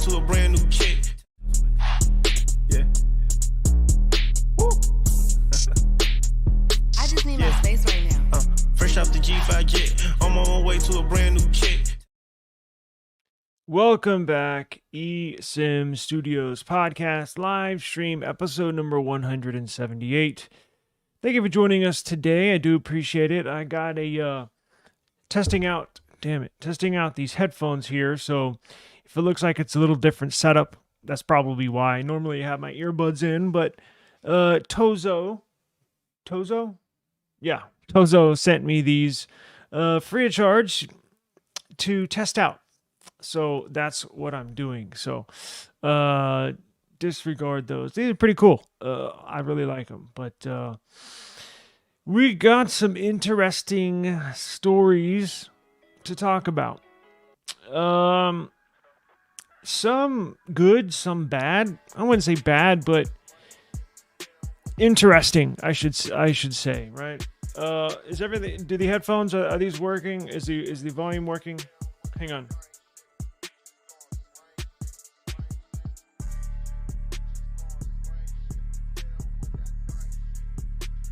to a brand new kit. Yeah. Woo. I just need my space right now. Fresh off the G5 jet, I'm on my way to a brand new kit. Welcome back, eSIM Studios Podcast Livestream, episode number 178. Thank you for joining us today. I do appreciate it. I got a testing out these headphones here. So if it looks like it's a little different setup, that's probably why. Normally I have my earbuds in, but Tozo sent me these free of charge to test out. So that's what I'm doing. So disregard those. These are pretty cool. I really like them. But we got some interesting stories to talk about. Some good, some bad. I wouldn't say bad, but interesting, I should say, right? Is everything? Do the headphones are these working? Is the volume working? Hang on.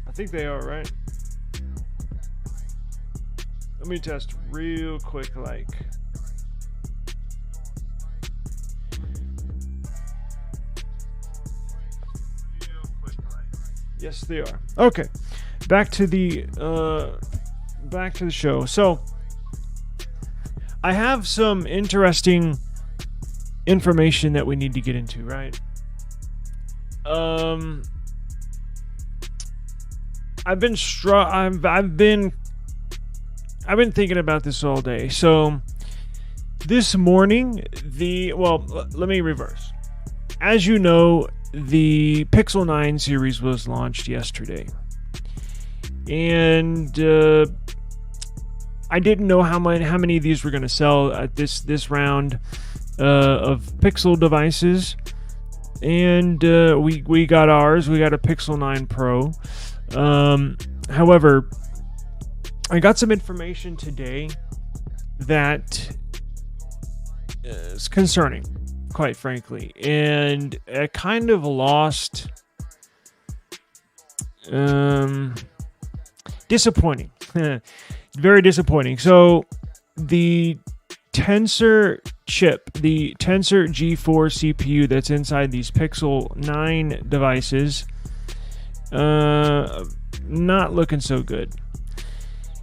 I think they are, right? Let me test real quick, like. Yes, they are. Okay. Back to the show. So, I have some interesting information that we need to get into, right? I've been thinking about this all day. So this morning, let me reverse. As you know, the Pixel 9 series was launched yesterday. And I didn't know how many of these were going to sell at this round of Pixel devices. And we got ours. We got a Pixel 9 Pro. However, I got some information today that is concerning, quite frankly, and I kind of lost. Disappointing, very disappointing. So the Tensor chip, the Tensor G4 CPU that's inside these Pixel 9 devices, not looking so good.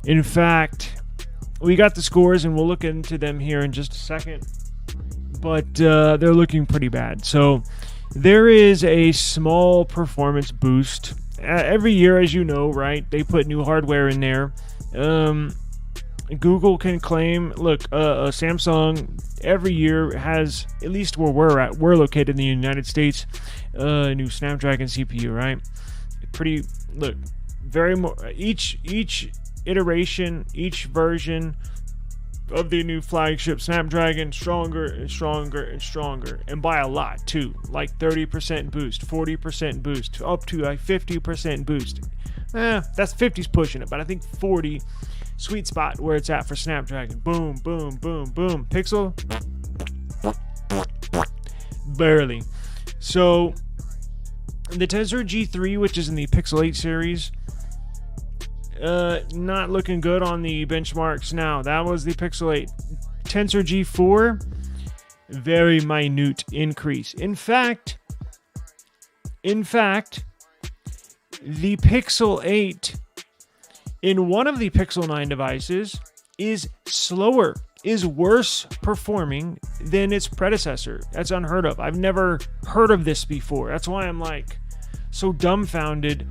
In fact, we got the scores and we'll look into them here in just a second, but they're looking pretty bad. So there is a small performance boost every year, as you know, right? They put new hardware in there. Google can claim, look, Samsung every year has, at least where we're located in the United States, a new Snapdragon CPU, right? Each iteration, each version of the new flagship Snapdragon stronger and stronger and stronger, and by a lot too, like 30% boost, 40% boost, up to like 50% boost. That's 50's pushing it, but I think 40 sweet spot where it's at for Snapdragon. Boom, boom, boom, boom. Pixel barely. So the Tensor G3, which is in the Pixel 8 series, not looking good on the benchmarks now. That was the Pixel 8. Tensor G4, very minute increase. In fact, the Pixel 8 in one of the Pixel 9 devices is slower, is worse performing than its predecessor. That's unheard of. I've never heard of this before. That's why I'm like so dumbfounded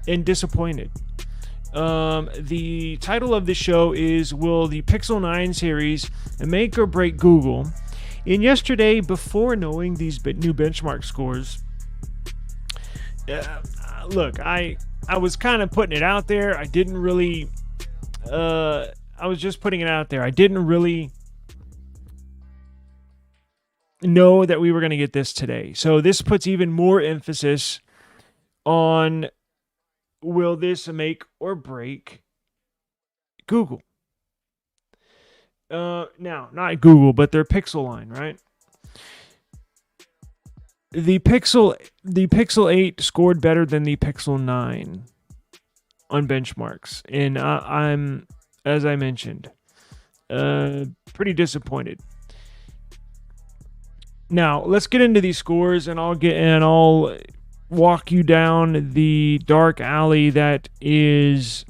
and disappointed. The title of the show is, will the Pixel 9 series make or break Google? And yesterday, before knowing these new benchmark scores, look, I was kind of putting it out there. I didn't really, I was just putting it out there. I didn't really know that we were going to get this today. So this puts even more emphasis on, will this make or break Google? Now, not Google, but their Pixel line, right? the Pixel 8 scored better than the Pixel 9 on benchmarks, and I'm, as I mentioned, pretty disappointed. Now let's get into these scores, and I'll walk you down the dark alley that is,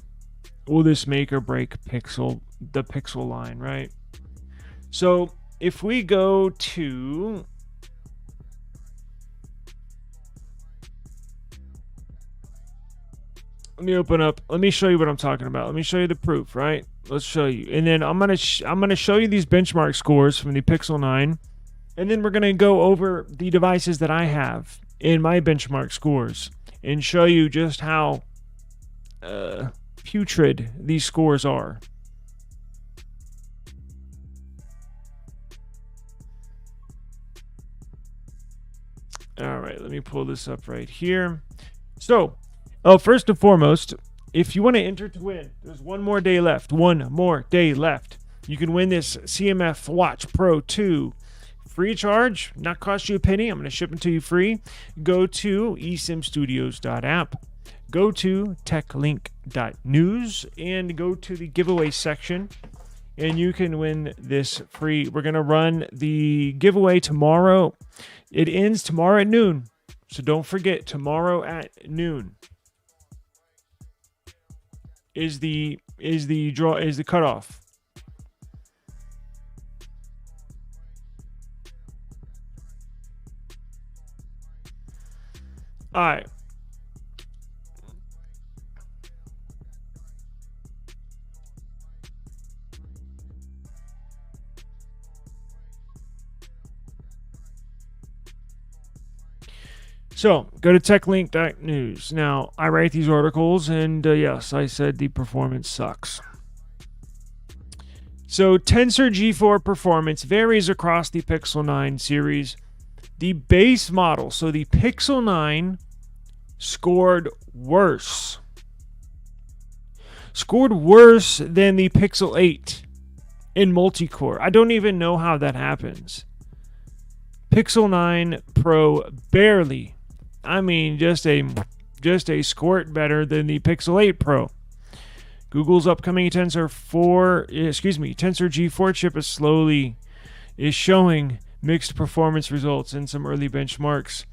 will this make or break the Pixel line, right? So if we go to let me show you what I'm talking about. Let me show you the proof, right? Let's show you. And then I'm going to show you these benchmark scores from the Pixel 9. And then we're going to go over the devices that I have in my benchmark scores and show you just how putrid these scores are. All right, let me pull this up right here. So, first and foremost, if you want to enter to win, there's one more day left. You can win this CMF Watch Pro 2. Free of charge, not cost you a penny. I'm going to ship it to you free. Go to esimstudios.app. Go to techlink.news and go to the giveaway section, and you can win this free. We're going to run the giveaway tomorrow. It ends tomorrow at noon. So don't forget, tomorrow at noon is the cutoff. All right. So, go to techlink.news. Now, I write these articles, and yes, I said the performance sucks. So, Tensor G4 performance varies across the Pixel 9 series. The base model, so the Pixel 9, scored worse. Scored worse than the Pixel 8 in multi-core. I don't even know how that happens. Pixel 9 Pro barely. I mean, just a squirt better than the Pixel 8 Pro. Google's upcoming Tensor G4 chip is showing mixed performance results in some early benchmarks.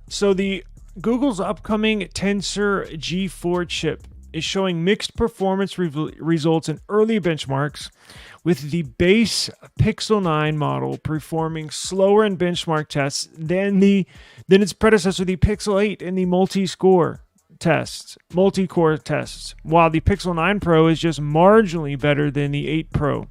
So the Google's upcoming Tensor G4 chip is showing mixed performance results in early benchmarks, with the base Pixel 9 model performing slower in benchmark tests than its predecessor, the Pixel 8, in the multi-core tests, while the Pixel 9 Pro is just marginally better than the 8 Pro.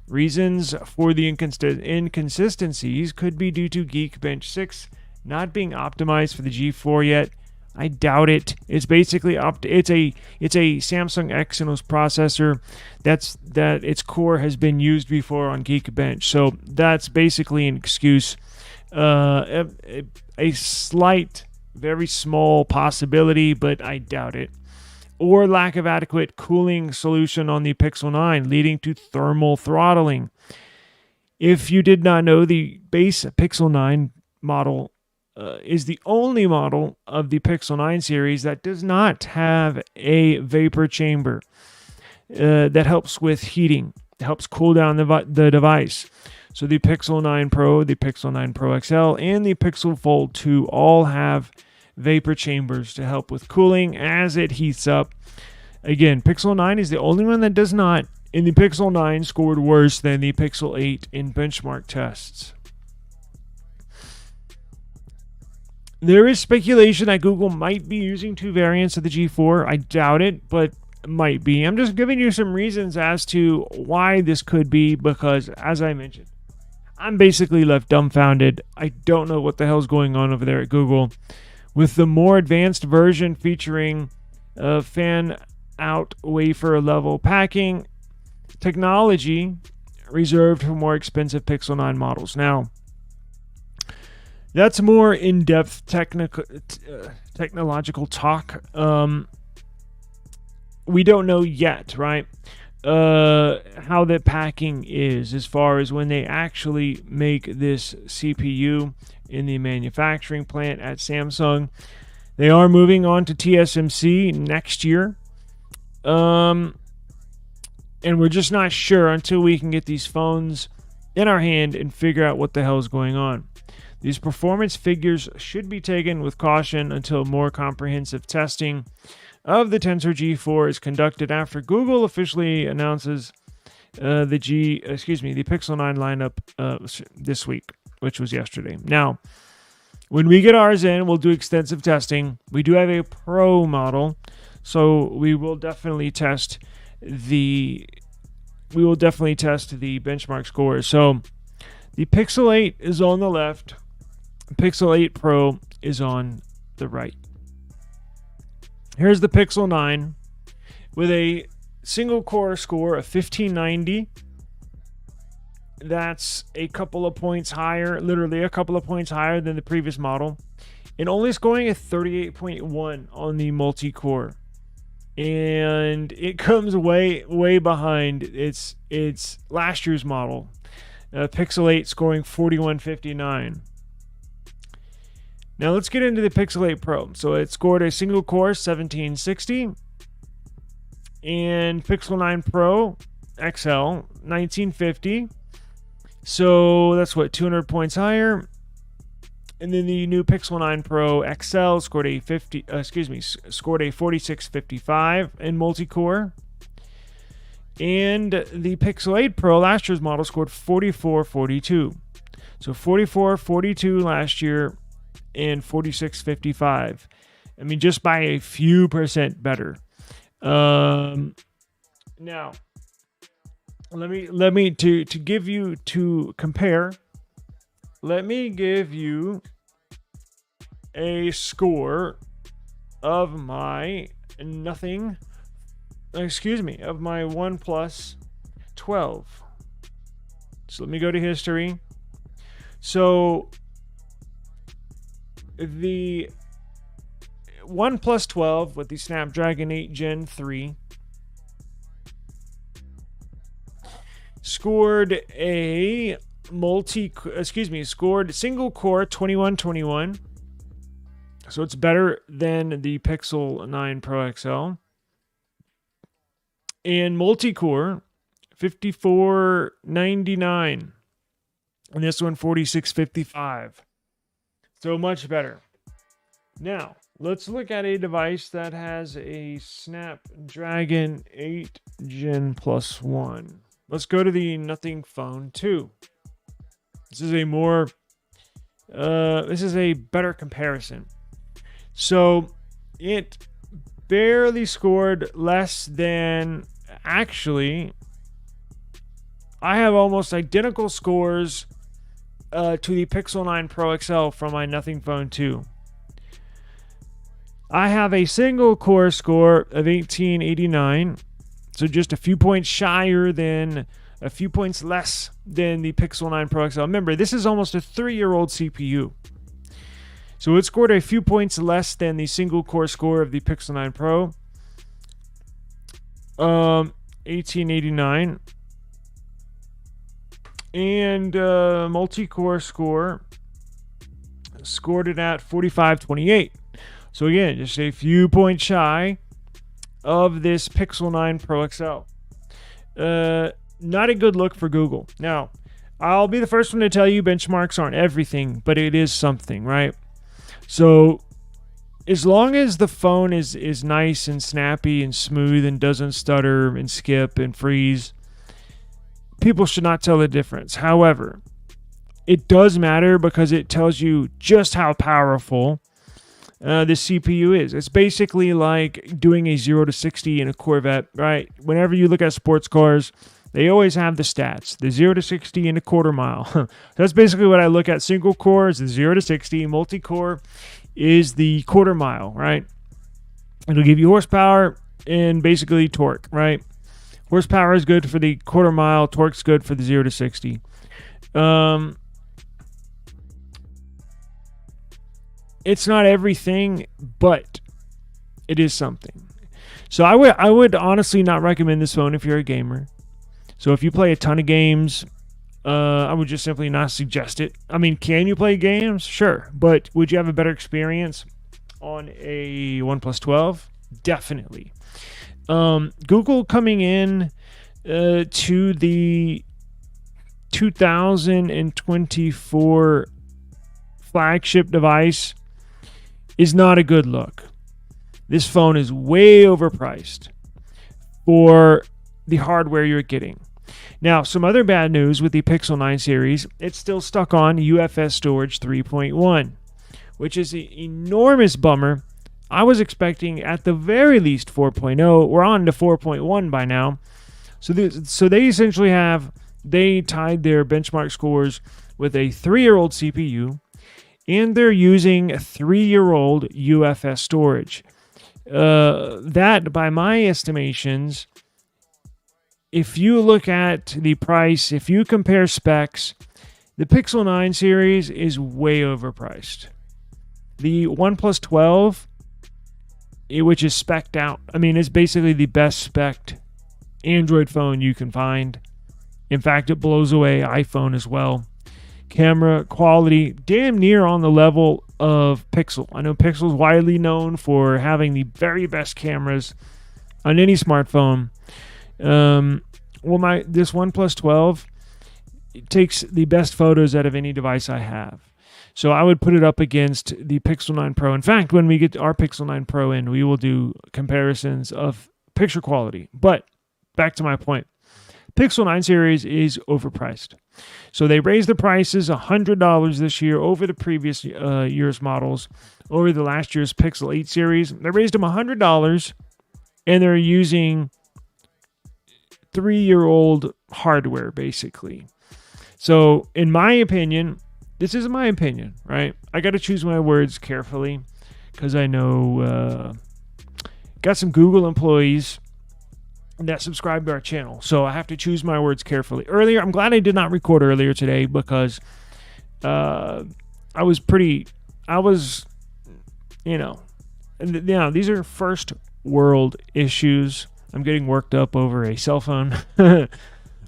Reasons for the inconsistencies could be due to Geekbench 6 not being optimized for the G4 yet. I doubt it. It's basically it's a Samsung Exynos processor that its core has been used before on Geekbench. So that's basically an excuse. A slight, very small possibility, but I doubt it. Or lack of adequate cooling solution on the Pixel 9, leading to thermal throttling. If you did not know, the base Pixel 9 model is the only model of the Pixel 9 series that does not have a vapor chamber that helps with heating, helps cool down the device. So the Pixel 9 Pro, the Pixel 9 Pro XL, and the Pixel Fold 2 all have vapor chambers to help with cooling as it heats up. Again, Pixel 9 is the only one that does not, and the Pixel 9 scored worse than the Pixel 8 in benchmark tests. There is speculation that Google might be using two variants of the G4. I doubt it, but might be. I'm just giving you some reasons as to why this could be, because, as I mentioned, I'm basically left dumbfounded. I don't know what the hell's going on over there at Google. With the more advanced version featuring fan-out wafer-level packing technology reserved for more expensive Pixel 9 models. Now, that's more in-depth technological talk. We don't know yet, right? how the packing is as far as when they actually make this CPU in the manufacturing plant at Samsung. They are moving on to TSMC next year. And we're just not sure until we can get these phones in our hand and figure out what the hell is going on. These performance figures should be taken with caution until more comprehensive testing of the Tensor G4 is conducted after Google officially announces the Pixel 9 lineup this week, which was yesterday. Now, when we get ours in, we'll do extensive testing. We do have a Pro model, so we will definitely test the benchmark scores. So the Pixel 8 is on the left. Pixel 8 Pro is on the right. Here's the Pixel 9 with a single core score of 1590. That's a couple of points higher, literally a couple of points higher than the previous model. And only scoring a 38.1 on the multi-core. And it comes way behind its last year's model. Pixel 8 scoring 4159. Now let's get into the Pixel 8 Pro. So it scored a single core 1760. And Pixel 9 Pro XL 1950. So that's 200 points higher. And then the new Pixel 9 Pro XL scored a 4655 in multi-core. And the Pixel 8 Pro, last year's model, scored 4442. So 4442 last year and 4655. I mean, just by a few percent better. Now, let me compare. Let me give you a score of my OnePlus 12. So let me go to history. So the OnePlus 12 with the Snapdragon 8 Gen 3 scored single core 2121. So it's better than the Pixel 9 Pro XL. And multi-core 5499. And this one 4655. So much better. Now, let's look at a device that has a Snapdragon 8 Gen Plus 1. Let's go to the Nothing Phone 2. This is a better comparison. So it barely scored less than, actually, I have almost identical scores to the Pixel 9 Pro XL from my Nothing Phone 2. I have a single core score of 1889, so just a few points less than the Pixel 9 Pro XL. Remember, this is almost a 3-year-old CPU. So it scored a few points less than the single core score of the Pixel 9 Pro. 1889. And multi-core scored it at 4528. So again, just a few points shy of this Pixel 9 Pro XL. Not a good look for Google. Now, I'll be the first one to tell you benchmarks aren't everything, but it is something, right? So as long as the phone is nice and snappy and smooth and doesn't stutter and skip and freeze, people should not tell the difference. However, it does matter because it tells you just how powerful the CPU is. It's basically like doing a 0 to 60 in a Corvette, right? Whenever you look at sports cars, they always have the stats, the 0 to 60 in a quarter mile. That's basically what I look at. Single core is the 0 to 60. Multi-core is the quarter mile, right? It'll give you horsepower and basically torque, right? Horsepower is good for the quarter mile. Torque's good for the 0 to 60. It's not everything, but it is something. So I would honestly not recommend this phone if you're a gamer. So if you play a ton of games, I would just simply not suggest it. I mean, can you play games? Sure. But would you have a better experience on a OnePlus 12? Definitely. Google coming in to the 2024 flagship device is not a good look. This phone is way overpriced for the hardware you're getting. Now, some other bad news with the Pixel 9 series, it's still stuck on UFS storage 3.1, which is an enormous bummer. I was expecting at the very least 4.0. We're on to 4.1 by now. So they essentially they tied their benchmark scores with a 3-year-old CPU, and they're using a 3-year-old UFS storage. That, by my estimations, if you look at the price, if you compare specs, the Pixel 9 series is way overpriced. The OnePlus 12, which is spec'd out, I mean, it's basically the best spec'd Android phone you can find. In fact, it blows away iPhone as well. Camera quality, damn near on the level of Pixel. I know Pixel is widely known for having the very best cameras on any smartphone. This OnePlus 12 takes the best photos out of any device I have. So I would put it up against the Pixel 9 Pro. In fact, when we get our Pixel 9 Pro in, we will do comparisons of picture quality. But back to my point. Pixel 9 series is overpriced. So they raised the prices $100 this year over the previous year's models. Over the last year's Pixel 8 series, they raised them $100, and they're using 3-year-old hardware, basically. So, in my opinion, this is my opinion, right? I got to choose my words carefully because I know got some Google employees that subscribe to our channel, so I have to choose my words carefully. Earlier, I'm glad I did not record earlier today because these are first world issues. I'm getting worked up over a cell phone, but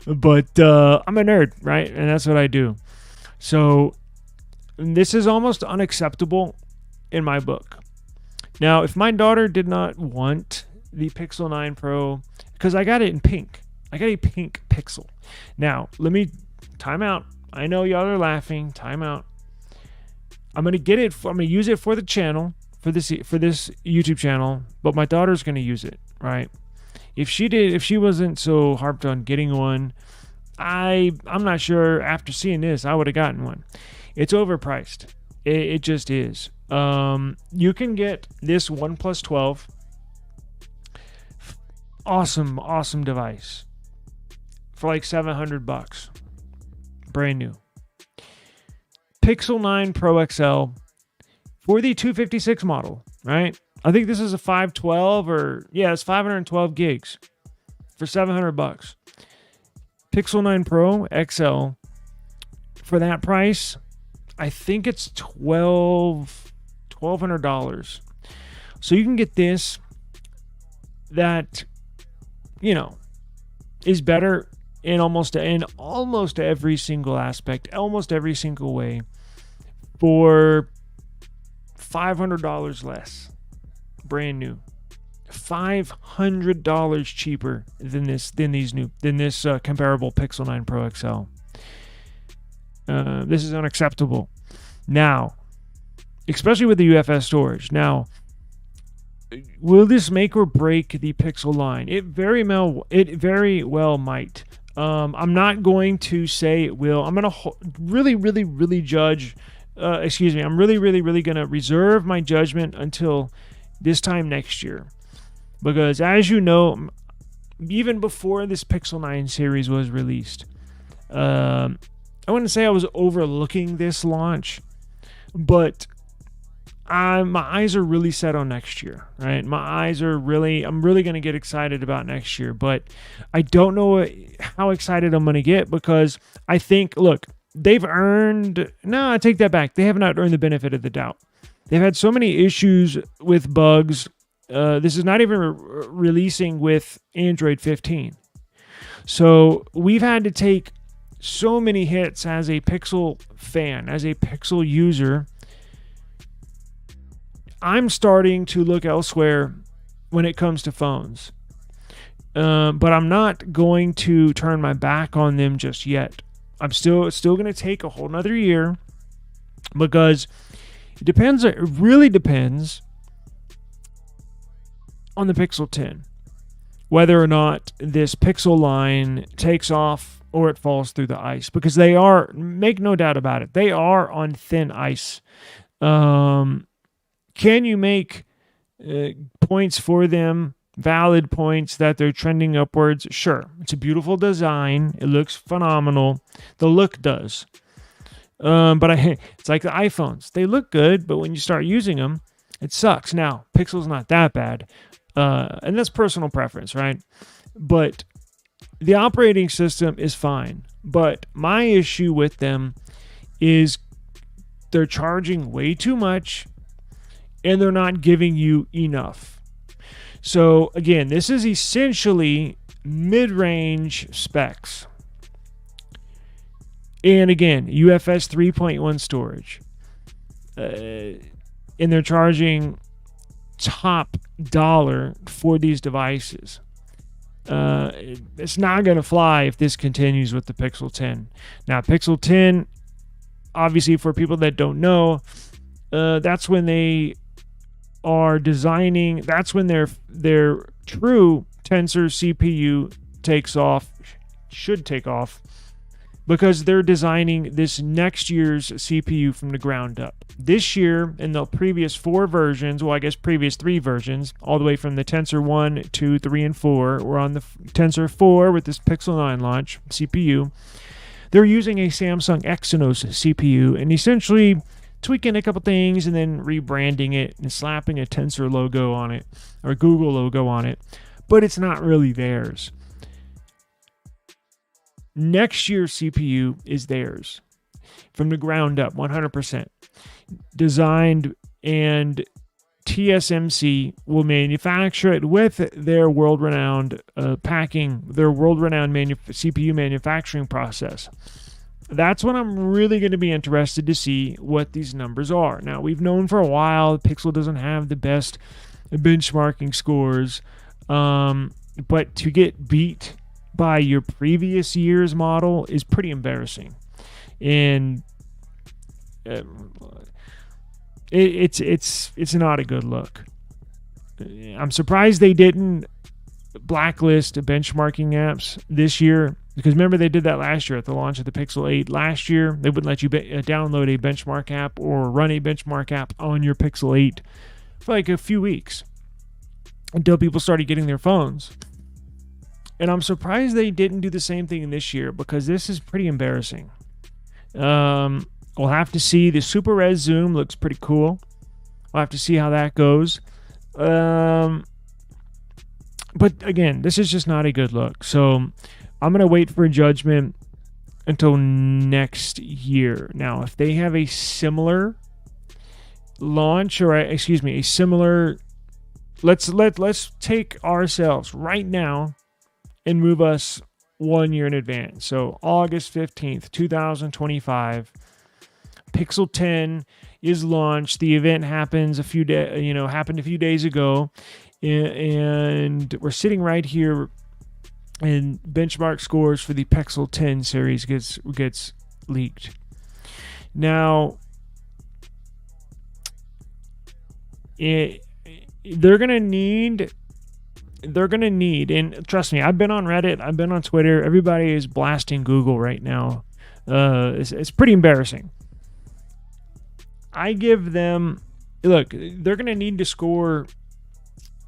I'm a nerd, right? And that's what I do. So this is almost unacceptable in my book. Now, if my daughter did not want the Pixel 9 Pro, because I got it in pink. I got a pink Pixel. Now, let me time out. I know y'all are laughing. Time out. I'm going to use it for the channel, for this YouTube channel, but my daughter's going to use it, right? If she wasn't so harped on getting one, I'm not sure after seeing this I would have gotten one. It's overpriced. It just is. You can get this OnePlus 12. Awesome device for like $700, brand new. Pixel 9 Pro XL for the 256 model, right? I think this is a 512 it's 512 gigs for $700. Pixel 9 Pro XL for that price, I think it's $1,200. So you can get this that is better in almost every single aspect, almost every single way, for $500 less, brand new, $500 cheaper than this comparable Pixel 9 Pro XL. This is unacceptable. Now, especially with the UFS storage. Now, will this make or break the Pixel line? It very well might. I'm not going to say it will. I'm going to really judge. I'm really going to reserve my judgment until this time next year, because as you know, even before this Pixel 9 series was released, I wouldn't say I was overlooking this launch, but my eyes are really set on next year, right? I'm really going to get excited about next year, but I don't know how excited I'm going to get, because I think, look, I take that back. They have not earned the benefit of the doubt. They've had so many issues with bugs This is not even releasing with Android 15. So we've had to take so many hits as a Pixel fan, as a Pixel user. I'm starting to look elsewhere when it comes to phones. But I'm not going to turn my back on them just yet. I'm still going to take a whole nother year, because it really depends on the Pixel 10, whether or not this Pixel line takes off or it falls through the ice, because they are, make no doubt about it, they are on thin ice. Can you make points for them, valid points that they're trending upwards? Sure. It's a beautiful design. It looks phenomenal. The look does. But it's like the iPhones. They look good, but when you start using them, it sucks. Now, Pixel's not that bad. And that's personal preference, right? But the operating system is fine. But my issue with them is they're charging way too much and they're not giving you enough. So again, this is essentially mid-range specs. And again, UFS 3.1 storage. And they're charging top dollar for these devices. It's not going to fly if this continues with the Pixel 10. Now, Pixel 10, obviously for people that don't know, that's when they are designing, that's when their true Tensor CPU should take off, because they're designing this next year's CPU from the ground up. This year, in the previous four versions, well, I guess previous three versions, all the way from the Tensor 1, 2, 3, and 4, we're on the Tensor 4 with this Pixel 9 launch CPU. They're using a Samsung Exynos CPU and essentially tweaking a couple things and then rebranding it and slapping a Tensor logo on it, or a Google logo on it, but it's not really theirs. Next year's CPU is theirs from the ground up, 100%. Designed, and TSMC will manufacture it with their world-renowned CPU manufacturing process. That's when I'm really going to be interested to see what these numbers are. Now, we've known for a while Pixel doesn't have the best benchmarking scores, but to get beat by your previous year's model is pretty embarrassing. And it's not a good look. I'm surprised they didn't blacklist benchmarking apps this year, because remember they did that last year at the launch of the Pixel 8 last year. They wouldn't let you download a benchmark app or run a benchmark app on your Pixel 8 for like a few weeks until people started getting their phones. And I'm surprised they didn't do the same thing this year, because this is pretty embarrassing. We'll have to see. The Super Res Zoom looks pretty cool. We'll have to see how that goes. But again, this is just not a good look. So I'm going to wait for a judgment until next year. Now, if they have a similar launch, or a similar, let's take ourselves right now and move us 1 year in advance. So August 15th, 2025, Pixel 10 is launched. The event happens happened a few days ago, and we're sitting right here, and benchmark scores for the Pixel 10 series gets leaked. Now, they're gonna need, and trust me, I've been on Reddit, I've been on Twitter, everybody is blasting Google right now. It's pretty embarrassing. I give them, look, they're gonna need to score.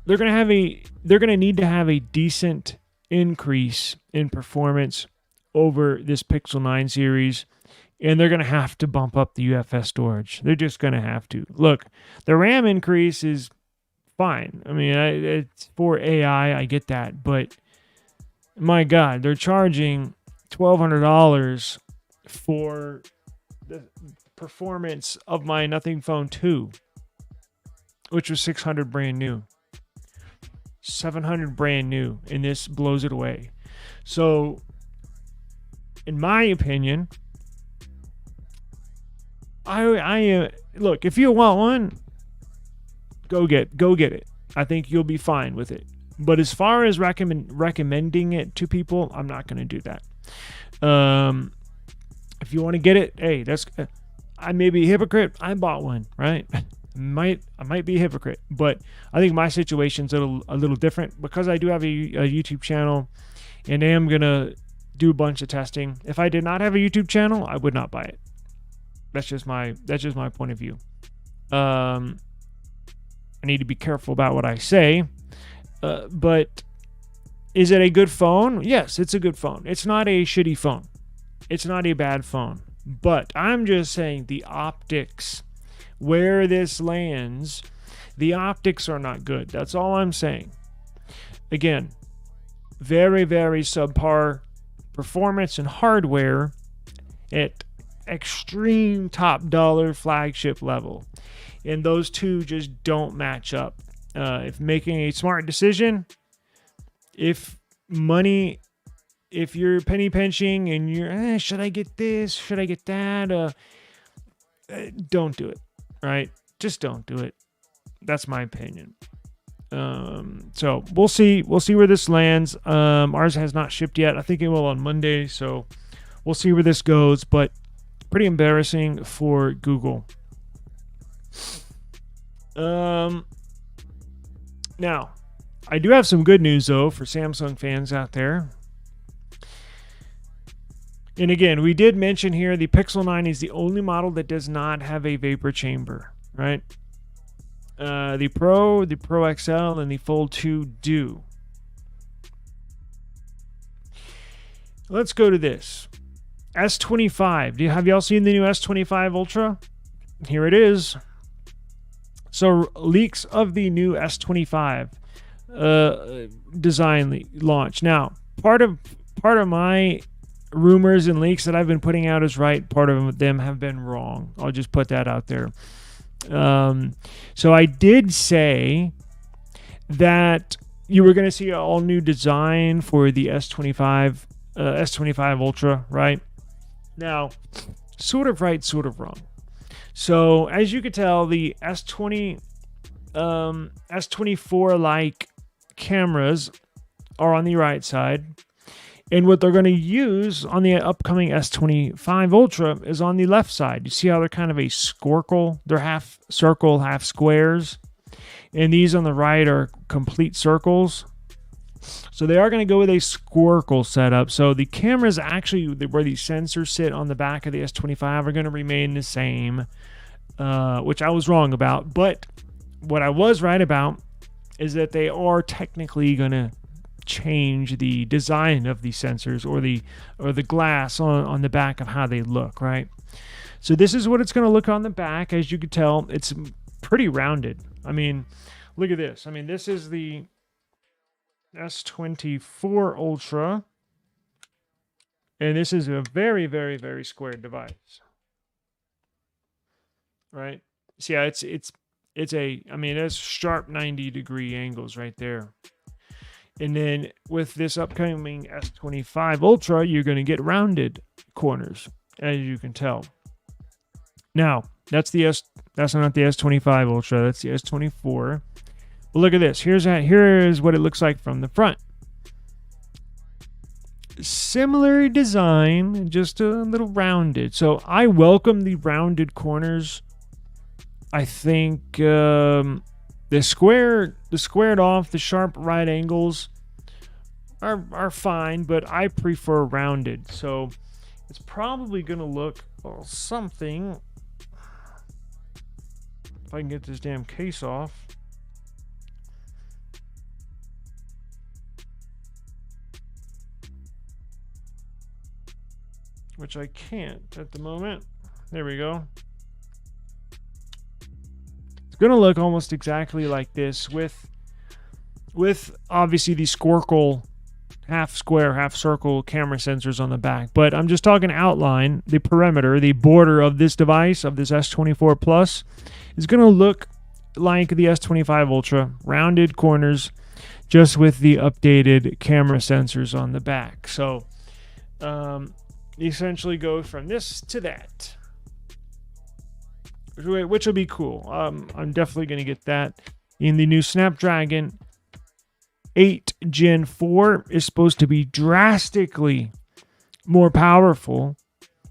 They're gonna need to have a decent increase in performance over this Pixel 9 series, and they're gonna have to bump up the UFS storage. They're just gonna have to. Look, the RAM increase is fine. I mean, it's for AI, I get that, but my God, they're charging $1,200 for the performance of my Nothing Phone 2, which was $600 brand new. $700 brand new, and this blows it away. So, in my opinion, I look, if you want one, go get it. I think you'll be fine with it. But as far as recommending it to people, I'm not going to do that. If you want to get it, hey, I may be a hypocrite. I bought one, right? I might be a hypocrite, but I think my situation's a little different because I do have a YouTube channel, and I am gonna do a bunch of testing. If I did not have a YouTube channel, I would not buy it. That's just my point of view. I need to be careful about what I say, but is it a good phone? Yes, it's a good phone. It's not a shitty phone. It's not a bad phone. But I'm just saying the optics, where this lands, the optics are not good. That's all I'm saying. Again, very, very subpar performance and hardware at extreme top dollar flagship level. And those two just don't match up. If making a smart decision, if you're penny pinching and you're, should I get this? Should I get that? Don't do it, right? Just don't do it. That's my opinion. So we'll see. We'll see where this lands. Ours has not shipped yet. I think it will on Monday. So we'll see where this goes. But pretty embarrassing for Google. Now, I do have some good news though for Samsung fans out there. And again, we did mention here the Pixel 9 is the only model that does not have a vapor chamber, right? The Pro XL, and the Fold 2 do. Let's go to this. S25. Have y'all seen the new S25 Ultra? Here it is. So, leaks of the new S25 design launch. Now, part of my rumors and leaks that I've been putting out is right. Part of them have been wrong. I'll just put that out there. So I did say that you were going to see an all new design for the S25 Ultra, right? Now, sort of right, sort of wrong. So as you could tell, the S24 like cameras are on the right side. And what they're going to use on the upcoming S25 Ultra is on the left side. You see how they're kind of a squircle? They're half circle, half squares. And these on the right are complete circles. So they are going to go with a squircle setup. So the cameras actually, where these sensors sit on the back of the S25 are going to remain the same, which I was wrong about. But what I was right about is that they are technically going to change the design of the sensors or the glass on the back of how they look, right? So this is what it's going to look on the back. As you can tell, it's pretty rounded. I mean, look at this. I mean, this is the S24 Ultra, and this is a very, very, very square device, right? So yeah, it's sharp 90-degree angles right there. And then with this upcoming S25 Ultra, you're going to get rounded corners, as you can tell. Now, that's not the S25 Ultra, that's the S24. But look at this. Here is what it looks like from the front. Similar design, just a little rounded. So I welcome the rounded corners. I think the squared off, the sharp right angles are fine, but I prefer rounded. So it's probably going to look something. If I can get this damn case off. Which I can't at the moment. There we go. Going to look almost exactly like this with obviously the squircle, half square, half circle camera sensors on the back. But I'm just talking outline, the perimeter, the border of this device, of this S24 Plus, is going to look like the S25 Ultra, rounded corners, just with the updated camera sensors on the back. So essentially go from this to that, which will be cool. I'm definitely going to get that. In the new Snapdragon 8 Gen 4 is supposed to be drastically more powerful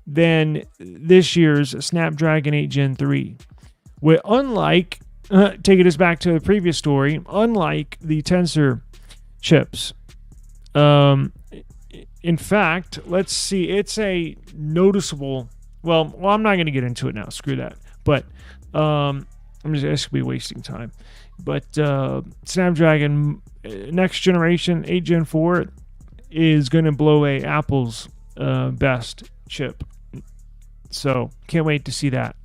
than this year's Snapdragon 8 Gen 3. Where unlike, taking us back to the previous story, unlike the Tensor chips, in fact, let's see, it's a noticeable, well, I'm not going to get into it now, screw that, but I'm just be wasting time. But Snapdragon next generation 8 Gen 4 is going to blow away Apple's best chip. So can't wait to see that.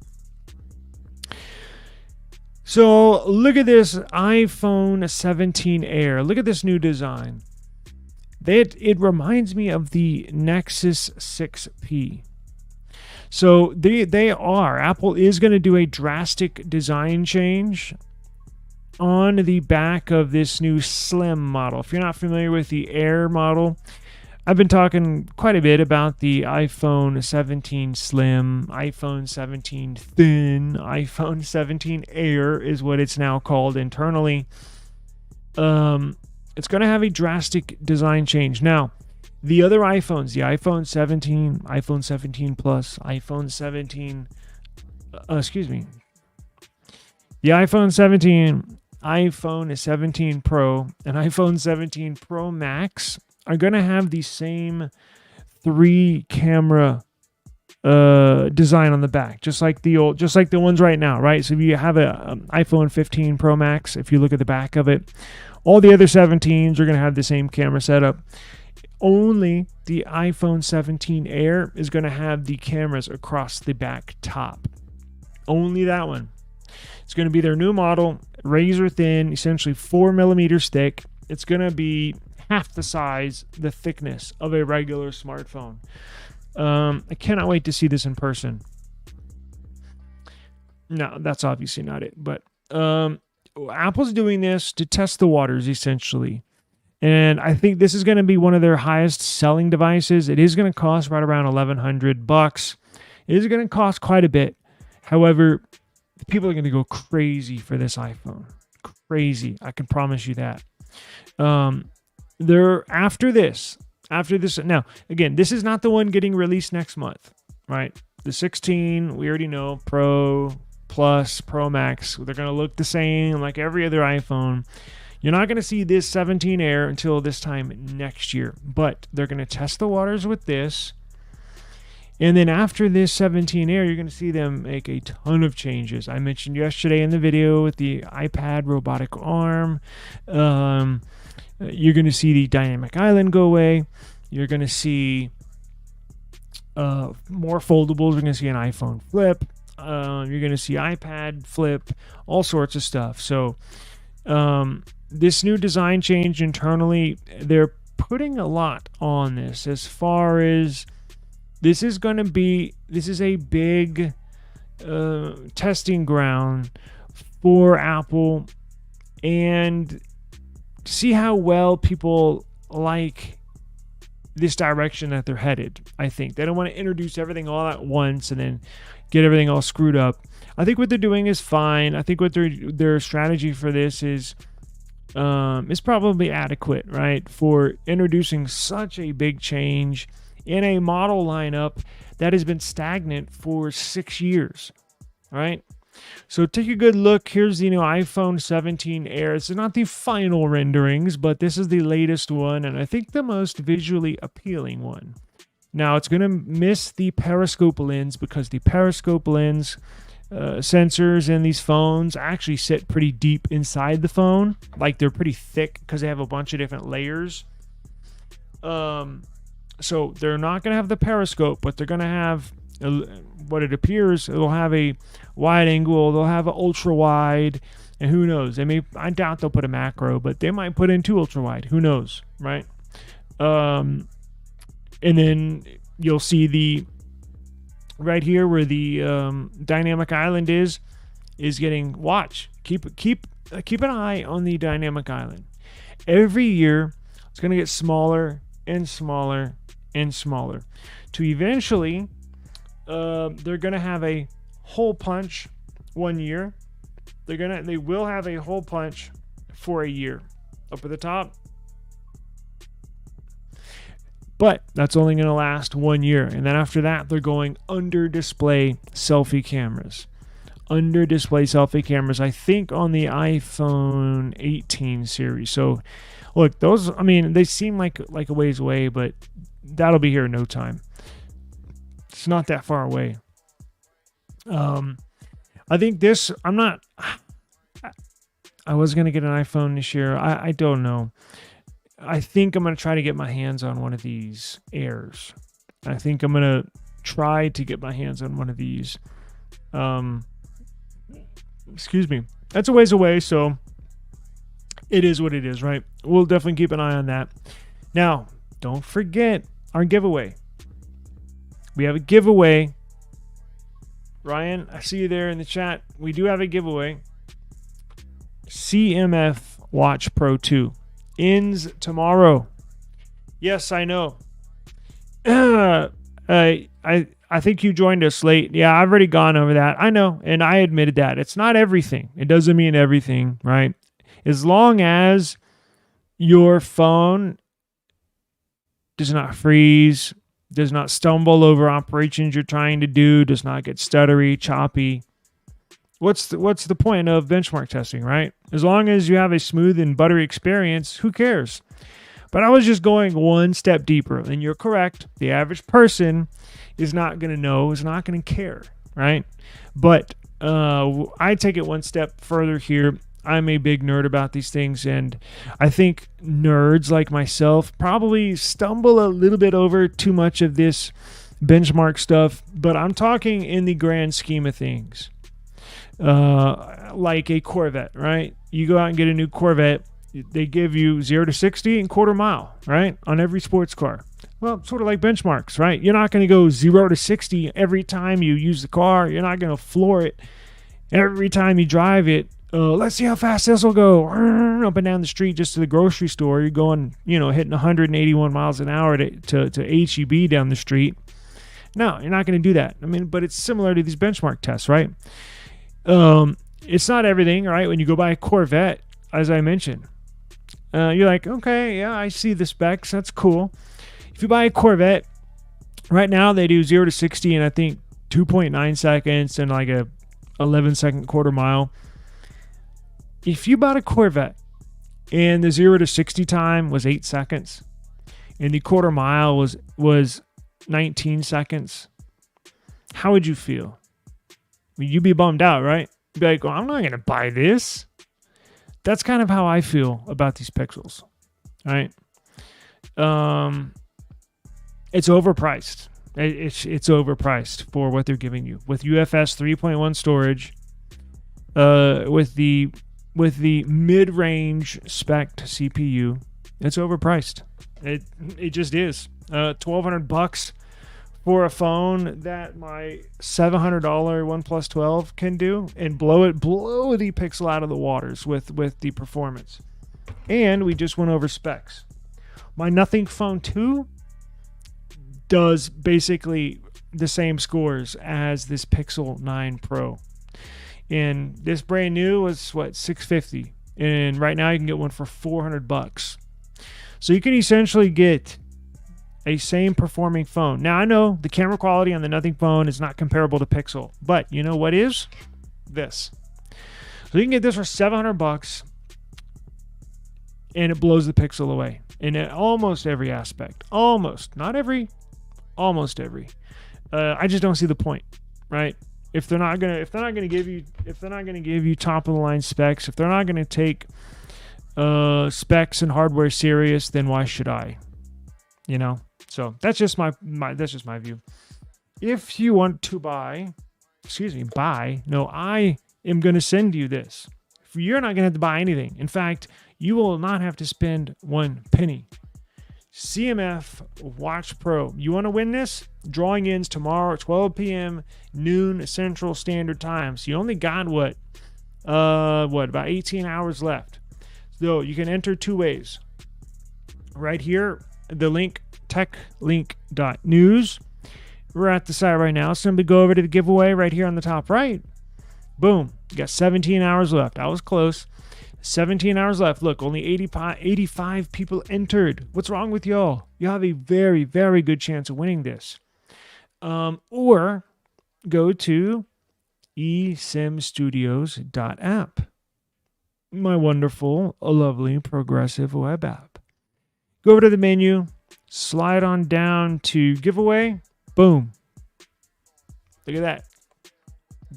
So look at this iPhone 17 Air. Look at this new design. It reminds me of the Nexus 6P. So Apple is going to do a drastic design change on the back of this new Slim model. If you're not familiar with the Air model, I've been talking quite a bit about the iPhone 17 Slim, iPhone 17 Thin, iPhone 17 Air is what it's now called internally. It's going to have a drastic design change. Now, the other iPhones, the iPhone 17, iPhone 17 Plus, iPhone 17, the iPhone 17, iPhone 17 Pro, and iPhone 17 Pro Max are going to have the same 3-camera design on the back, just like the ones right now, right? So if you have an iPhone 15 Pro Max, if you look at the back of it, all the other 17s are going to have the same camera setup. Only the iPhone 17 Air is going to have the cameras across the back top. Only that one. It's going to be their new model, razor thin, essentially 4 millimeters thick. It's going to be half the size, the thickness of a regular smartphone. I cannot wait to see this in person. No, that's obviously not it, but Apple's doing this to test the waters, essentially. And I think this is going to be one of their highest selling devices. It is going to cost right around $1,100. It is going to cost quite a bit. However, people are going to go crazy for this iPhone. Crazy. I can promise you that. After this, now, again, this is not the one getting released next month, right? The 16, we already know, Pro, Plus, Pro Max, they're going to look the same like every other iPhone. You're not going to see this 17 Air until this time next year, but they're going to test the waters with this. And then after this 17 Air, you're going to see them make a ton of changes. I mentioned yesterday in the video with the iPad robotic arm. You're going to see the dynamic island go away. You're going to see more foldables. You're going to see an iPhone flip. You're going to see iPad flip, all sorts of stuff. So this new design change internally, they're putting a lot on this as far as this is a big testing ground for Apple, and see how well people like this direction that they're headed. I think they don't want to introduce everything all at once and then get everything all screwed up. I think what they're doing is fine. I think what their strategy for this is probably adequate, right? For introducing such a big change in a model lineup that has been stagnant for 6 years, right? So take a good look. Here's the new iPhone 17 Air. It's not the final renderings, but this is the latest one, and I think the most visually appealing one. Now, it's going to miss the periscope lens because the periscope lens sensors in these phones actually sit pretty deep inside the phone. Like, they're pretty thick because they have a bunch of different layers. So they're not going to have the periscope, but they're going to have what it appears. It'll have a wide angle. They'll have an ultra wide, and who knows? I doubt they'll put a macro, but they might put in 2 ultra wide. Who knows, right? And then you'll see right here where the dynamic island is getting. Watch. Keep an eye on the dynamic island. Every year, it's going to get smaller and smaller and smaller, to eventually, they're going to have a hole punch 1 year. They will have a hole punch for a year up at the top. But that's only going to last 1 year. And then after that, they're going under display selfie cameras. Under display selfie cameras, I think on the iPhone 18 series. So look, those, I mean, they seem like a ways away, but that'll be here in no time. It's not that far away. I think this, I was going to get an iPhone this year. I don't know. I think I'm going to try to get my hands on one of these Airs. I think I'm going to try to get my hands on one of these. Excuse me. That's a ways away, so it is what it is, right? We'll definitely keep an eye on that. Now, don't forget our giveaway. We have a giveaway. Ryan, I see you there in the chat. We do have a giveaway. CMF Watch Pro 2 ends tomorrow. Yes, I know. I think you joined us late. Yeah, I've already gone over that. I know, and I admitted that. It's not everything. It doesn't mean everything, right? As long as your phone does not freeze, does not stumble over operations you're trying to do, does not get stuttery, choppy, what's the point of benchmark testing, right? As long as you have a smooth and buttery experience, who cares? But I was just going one step deeper, and you're correct. The average person is not going to know, is not going to care, right? But I take it one step further here. I'm a big nerd about these things, and I think nerds like myself probably stumble a little bit over too much of this benchmark stuff, but I'm talking in the grand scheme of things. Like a Corvette, right? You go out and get a new Corvette, they give you 0 to 60 in quarter mile, right? On every sports car. Well, sort of like benchmarks, right? You're not going to go 0 to 60 every time you use the car. You're not going to floor it every time you drive it. Let's see how fast this will go up and down the street just to the grocery store. You're going, hitting 181 miles an hour to HEB down the street. No, you're not going to do that. I mean, but it's similar to these benchmark tests, right? It's not everything, right? When you go buy a Corvette, as I mentioned, you're like, okay, yeah, I see the specs. That's cool. If you buy a Corvette, right now they do 0 to 60 in, I think, 2.9 seconds and like a 11-second quarter mile. If you bought a Corvette and the 0 to 60 time was 8 seconds and the quarter mile was 19 seconds, how would you feel? I mean, you'd be bummed out, right? You'd be like, well, I'm not going to buy this. That's kind of how I feel about these Pixels, right? It's overpriced. It's overpriced for what they're giving you with UFS 3.1 storage, with the mid-range spec CPU. It's overpriced. It just is. $1,200 for a phone that my $700 OnePlus 12 can do and blow the Pixel out of the waters with the performance. And we just went over specs. My Nothing Phone 2 does basically the same scores as this Pixel 9 Pro. And this brand new was $650, and right now you can get one for $400. So you can essentially get a same performing phone. Now I know the camera quality on the Nothing Phone is not comparable to Pixel, but you know what is? This. So you can get this for $700, and it blows the Pixel away in almost every aspect. Almost, not every, almost every. I just don't see the point, right? If they're not gonna give you top of the line specs, if they're not gonna take specs and hardware serious, then why should I? So that's just my view. If you want to buy, I am gonna send you this. You're not gonna have to buy anything. In fact, you will not have to spend one penny. CMF Watch Pro. You want to win this? Drawing ends tomorrow at 12 p.m. noon Central Standard Time. So you only got about 18 hours left. So you can enter two ways. Right here, the link, techlink.news. We're at the site right now. Simply go over to the giveaway right here on the top right. Boom. You got 17 hours left. I was close. 17 hours left. Look, only 85 people entered. What's wrong with y'all? You have a very, very good chance of winning this. Or go to esimstudios.app. My wonderful, lovely, progressive web app. Go over to the menu, slide on down to giveaway. Boom. Look at that.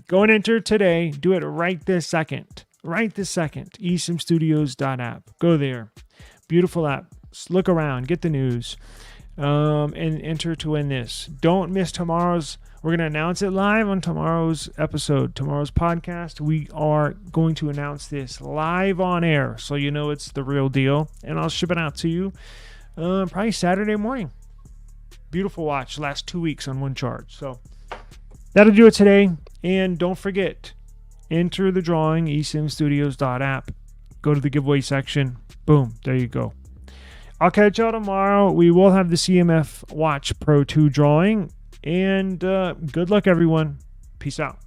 Go and enter today. Do it right this second. Right this second. esimstudios.app. Go there. Beautiful app. Just look around. Get the news. And enter to win this. Don't miss tomorrow's. We're going to announce it live on tomorrow's episode, tomorrow's podcast. We are going to announce this live on air, so you know it's the real deal. And I'll ship it out to you probably Saturday morning. Beautiful watch. Last 2 weeks on one charge. So that'll do it today. And don't forget, enter the drawing, esimstudios.app. Go to the giveaway section. Boom. There you go. I'll catch y'all tomorrow. We will have the CMF Watch Pro 2 drawing. And good luck, everyone. Peace out.